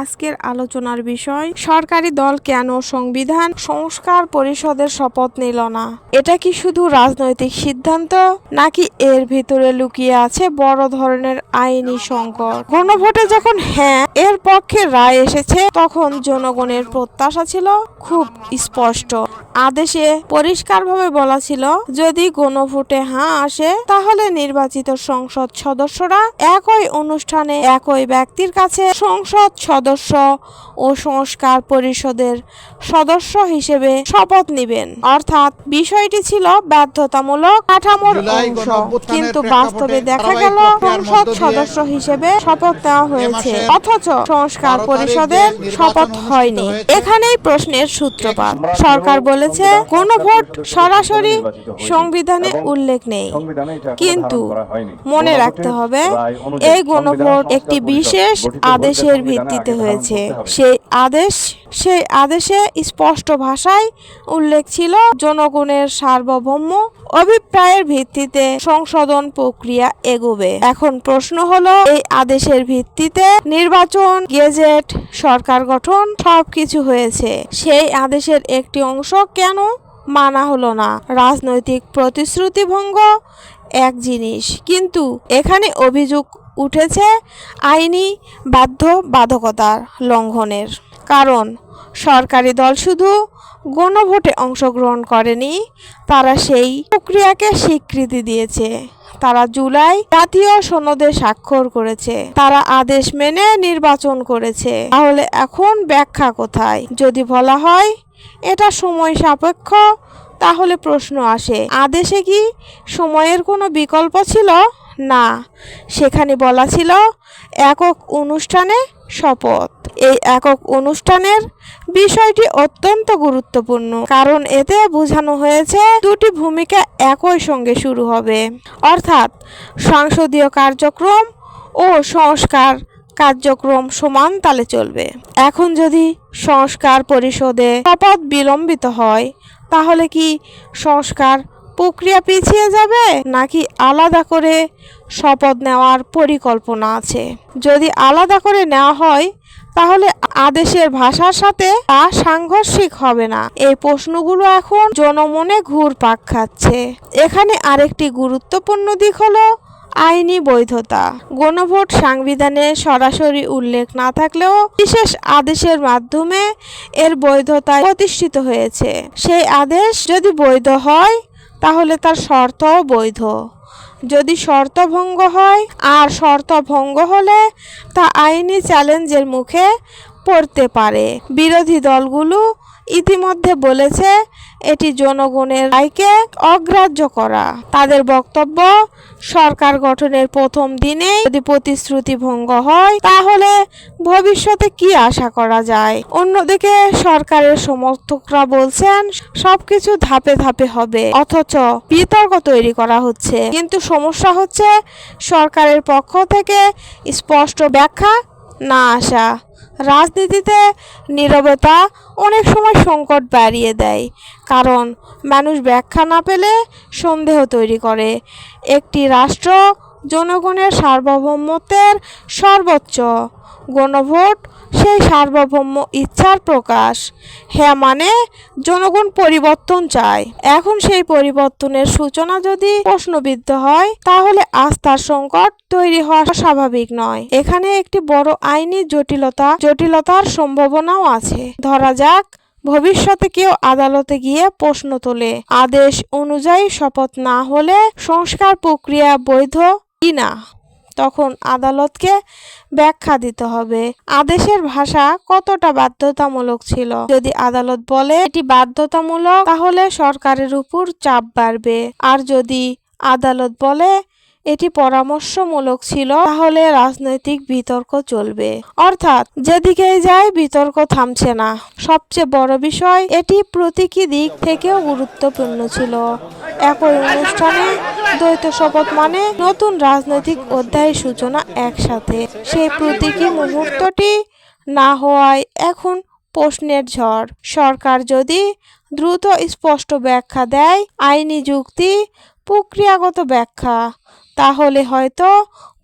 আজকের আলোচনার বিষয় সরকারি দল কেন সংবিধান সংস্কার পরিষদের শপথ নিল না। এটা কি শুধু রাজনৈতিক সিদ্ধান্ত নাকি এর ভিতরে লুকিয়ে আছে বড় ধরনের আইনি সংকট? গণভোটে যখন হ্যাঁ এর পক্ষে রায় এসেছে তখন জনগণের প্রত্যাশা ছিল খুব স্পষ্ট। আদেশে পরিষ্কারভাবে বলা ছিল যদি গণভোটে হ্যাঁ আসে তাহলে নির্বাচিত সংসদ সদস্যরা একই অনুষ্ঠানে একই ব্যক্তির কাছে সংসদ সদস্য ও সংস্কার পরিষদের সদস্য হিসেবে শপথ নেবেন। অর্থাৎ বিষয়টি ছিল বাধ্যতামূলক কাঠামোর অংশ, কিন্তু বাস্তবে দেখা গেল সংসদ সদস্য হিসেবে শপথ নেওয়া হয়েছে অথচ সংস্কার পরিষদের শপথ হয়নি। এখানেই প্রশ্নের সূত্রপাত। সরকার বলেছে গণভোট সরাসরি সংবিধানে উল্লেখ নেই, কিন্তু মনে রাখতে হবে এই গণভোট একটি বিশেষ আদেশের ভিত্তিতে হয়েছে। সেই আদেশে স্পষ্ট ভাষায় উল্লেখ ছিল জনগণের সার্বভৌম অভিপ্রায়ের ভিত্তিতে সংশোধন প্রক্রিয়া এগোবে। এখন প্রশ্ন হলো এই আদেশের ভিত্তিতে নির্বাচন, গেজেট, সরকার গঠন সবকিছু হয়েছে, সেই আদেশের একটি অংশ কেন মানা হলো না? রাজনৈতিক প্রতিশ্রুতি ভঙ্গ এক জিনিস, কিন্তু এখানে অভিযোগ উঠেছে আইনি বাধ্যবাধকতার লঙ্ঘনের। কারণ সরকারি দল শুধু গণভোটে অংশগ্রহণ করেনি, তারা সেই প্রক্রিয়াকে স্বীকৃতি দিয়েছে। তারা জুলাই জাতীয় সনদে স্বাক্ষর করেছে, তারা আদেশ মেনে নির্বাচন করেছে। তাহলে এখন ব্যাখ্যা কোথায়? যদি বলা হয় এটা সময় সাপেক্ষ, তাহলে প্রশ্ন আসে আদেশে কি সময়ের কোনো বিকল্প ছিল? না, সেখানে বলা ছিল একক অনুষ্ঠানে শপথ। এই একক অনুষ্ঠানের বিষয়টি অত্যন্ত গুরুত্বপূর্ণ, কারণ এতে বোঝানো হয়েছে দুটি ভূমিকা একই সঙ্গে শুরু হবে, অর্থাৎ সংসদীয় কার্যক্রম ও সংস্কার কার্যক্রম সমান তালে চলবে। এখন যদি সংস্কার পরিষদে শপথ বিলম্বিত হয় তাহলে কি সংস্কার প্রক্রিয়া পিছিয়ে যাবে, নাকি আলাদা করে শপথ নেওয়ার পরিকল্পনা আছে? যদি আলাদা করে নেওয়া হয় তাহলে আদেশের ভাষার সাথে তা সাংঘর্ষিক হবে না? এই প্রশ্নগুলো এখন জনমনে ঘুরপাক খাচ্ছে। এখানে আরেকটি গুরুত্বপূর্ণ দিক হলো আইনি বৈধতা। গণভোট সংবিধানে সরাসরি উল্লেখ না থাকলেও বিশেষ আদেশের মাধ্যমে এর বৈধতা প্রতিষ্ঠিত হয়েছে। সেই আদেশ যদি বৈধ হয় তাহলে তার শর্তও বৈধ। যদি শর্ত ভঙ্গ হয়, আর শর্ত ভঙ্গ হলে তা আইনি চ্যালেঞ্জের মুখে পড়তে পারে। বিরোধী দলগুলো ইতিমধ্যে বলেছে এটি জনগণের রায়কে অগ্রাহ্য করা। তাদের বক্তব্য সরকার গঠনের প্রথম দিনে যদি প্রতিশ্রুতি ভঙ্গ হয় তাহলে ভবিষ্যতে কি আশা করা যায়? অন্যদিকে সরকারের সমর্থকরা বলছেন সবকিছু ধাপে ধাপে হবে, অথচ বিতর্ক তৈরি করা হচ্ছে। কিন্তু সমস্যা হচ্ছে সরকারের পক্ষ থেকে স্পষ্ট ব্যাখ্যা না আসা। রাজনীতিতে নীরবতা অনেক সময় সংকট বাড়িয়ে দেয়, কারণ মানুষ ব্যাখ্যা না পেলে সন্দেহ তৈরি করে। একটি রাষ্ট্র জনগণের সার্বভৌমত্বের সর্বোচ্চ। গণভোট সেই সার্বভৌম ইচ্ছার প্রকাশ। হ্যাঁ মানে জনগণ পরিবর্তন চায়। এখন সেই পরিবর্তনের সূচনা যদি প্রশ্নবিদ্ধ হয় তাহলে আস্থার সংকট তৈরি হওয়া স্বাভাবিক নয়। এখানে একটি বড় আইনি জটিলতার সম্ভাবনাও আছে। ধরা যাক ভবিষ্যতে কেউ আদালতে গিয়ে প্রশ্ন তোলে আদেশ অনুযায়ী শপথ না হলে সংস্কার প্রক্রিয়া বৈধ কিনা। তখন আদালতকে ব্যাখ্যা দিতে হবে আদেশের ভাষা কতটা বাধ্যতামূলক ছিল। যদি আদালত বলে এটি বাধ্যতামূলক তাহলে সরকারের উপর চাপ বাড়বে, আর যদি আদালত বলে এটি পরামর্শমূলক ছিল তাহলে রাজনৈতিক বিতর্ক চলবে। অর্থাৎ যেদিকেই যায় বিতর্ক থামছে না। সবচেয়ে বড় বিষয় এটি প্রতীকী দিক থেকেও গুরুত্বপূর্ণ ছিল। একই অনুষ্ঠানে দ্বৈত শপথ মানে নতুন রাজনৈতিক অধ্যায়ের সূচনা একসাথে। সেই প্রতীকী মুহূর্তটি না হওয়ায় এখন প্রশ্নের ঝড়। সরকার যদি দ্রুত স্পষ্ট ব্যাখ্যা দেয়, আইনি যুক্তি, প্রক্রিয়াগত ব্যাখ্যা, তাহলে হয়তো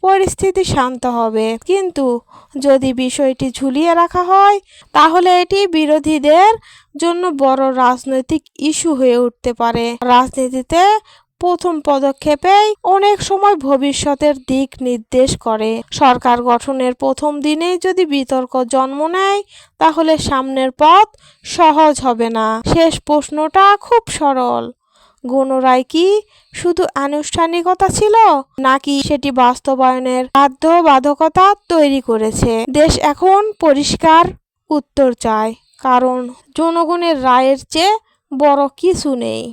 পরিস্থিতি শান্ত হবে। কিন্তু যদি বিষয়টি ঝুলিয়ে রাখা হয় তাহলে এটি বিরোধীদের জন্য বড় রাজনৈতিক ইস্যু হয়ে উঠতে পারে। রাজনীতিতে প্রথম পদক্ষেপেই অনেক সময় ভবিষ্যতের দিক নির্দেশ করে। সরকার গঠনের প্রথম দিনেই যদি বিতর্ক জন্ম নেয় তাহলে সামনের পথ সহজ হবে না। শেষ প্রশ্নটা খুব সরল, গণরায় কি শুধু আনুষ্ঠানিকতা ছিল নাকি সেটি বাস্তবায়নের বাধ্যবাধকতা তৈরি করেছে? দেশ এখন পরিষ্কার উত্তর চায়, কারণ জনগণের রায়ের চেয়ে বড় কিছু নেই।